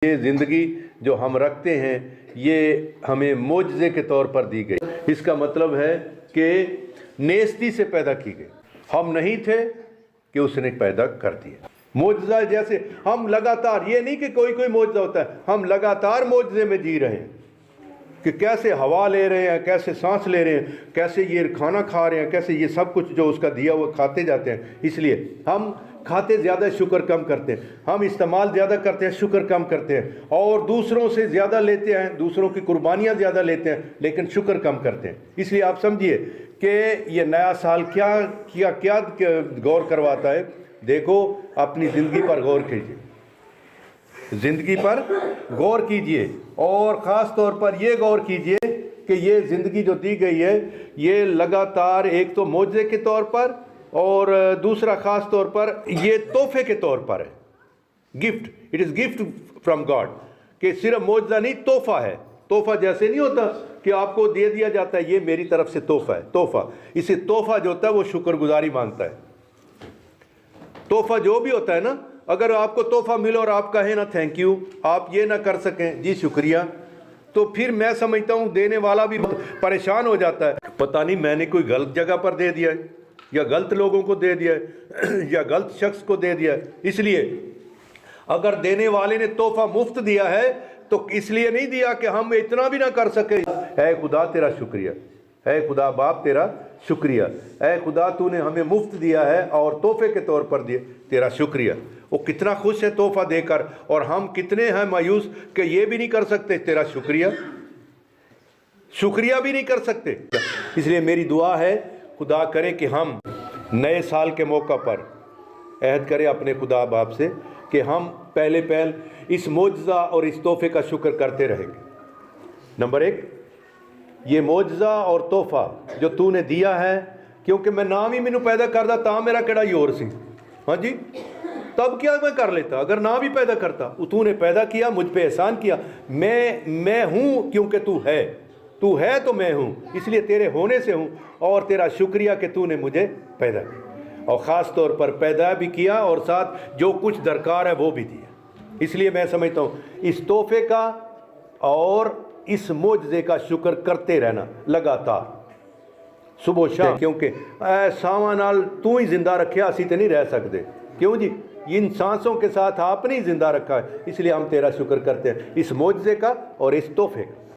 ये ज़िंदगी जो हम रखते हैं ये हमें मोजज़े के तौर पर दी गई। इसका मतलब है कि नेस्ती से पैदा की गई, हम नहीं थे कि उसने पैदा कर दिया। मोजज़ा जैसे हम लगातार, ये नहीं कि कोई कोई मोजज़ा होता है, हम लगातार मोजज़े में जी रहे हैं कि कैसे हवा ले रहे हैं, कैसे सांस ले रहे हैं, कैसे ये खाना खा रहे हैं, कैसे ये सब कुछ जो उसका दिया वो खाते जाते हैं। इसलिए हम खाते ज़्यादा, शुक्र कम करते हैं, हम इस्तेमाल ज़्यादा करते हैं, शुक्र कम करते हैं, और दूसरों से ज़्यादा लेते हैं, दूसरों की कुर्बानियाँ ज़्यादा लेते हैं, लेकिन शुक्र कम करते हैं। इसलिए आप समझिए कि ये नया साल क्या गौर करवाता है। देखो, अपनी ज़िंदगी पर गौर कीजिए, ज़िंदगी पर गौर कीजिए, और ख़ास तौर पर ये गौर कीजिए कि ये ज़िंदगी जो दी गई है ये लगातार एक तो मोजज़े के तौर पर, और दूसरा ख़ास तौर पर ये तोहफे के तौर पर है, gift. It is gift from God, कि सिर्फ मोजज़ा नहीं, तोहफ़ा है। तोहफ़ा जैसे नहीं होता कि आपको दे दिया जाता है, ये मेरी तरफ से तोहफ़ा है। तोहफ़ा, इसे तोहफ़ा जो होता है वो शुक्रगुजारी मांगता है। तोहफ़ा जो भी होता है ना, अगर आपको तोहफ़ा मिले और आप कहें ना थैंक यू, आप ये ना कर सकें जी शुक्रिया, तो फिर मैं समझता हूँ देने वाला भी परेशान हो जाता है। पता नहीं मैंने कोई गलत जगह पर दे दिया है, या गलत लोगों को दे दिया है, या गलत शख्स को दे दिया है। इसलिए अगर देने वाले ने तोहफ़ा मुफ्त दिया है तो इसलिए नहीं दिया कि हम इतना भी ना कर सके। ऐ खुदा तेरा शुक्रिया, ऐ खुदा बाप तेरा शुक्रिया, ऐ खुदा तूने हमें मुफ्त दिया है और तोहफे के तौर पर दिए, तेरा शुक्रिया। वो कितना खुश है तोहफा देकर, और हम कितने हैं मायूस कि ये भी नहीं कर सकते तेरा शुक्रिया, शुक्रिया भी नहीं कर सकते। इसलिए मेरी दुआ है, खुदा करे कि हम नए साल के मौका पर अहद करें अपने खुदा बाप से कि हम पहले इस मोजज़ा और इस तोहफे का शुक्र करते रहेंगे। नंबर एक, ये मोजज़ा और तोहफ़ा जो तूने दिया है, क्योंकि मैं नाम ही मैनू पैदा करदा तां मेरा केड़ा योर सी, हाँ जी, तब क्या मैं कर लेता अगर ना भी पैदा करता। तूने पैदा किया, मुझ पे एहसान किया, मैं हूँ क्योंकि तू है तो मैं हूँ, इसलिए तेरे होने से हूँ, और तेरा शुक्रिया कि तूने मुझे पैदा किया, और ख़ास तौर पर पैदा भी किया और साथ जो कुछ दरकार है वो भी दिया। इसलिए मैं समझता हूँ इस तोहफे का और इस मोजज़े का शुक्र करते रहना लगातार, सुबह शाम, क्योंकि सावां नाल तू ही जिंदा रखे, असी तो नहीं रह सकते। क्यों जी, इन सांसों के साथ आपने ही जिंदा रखा है, इसलिए हम तेरा शुक्र करते हैं इस मोजज़े का और इस तोहफे का।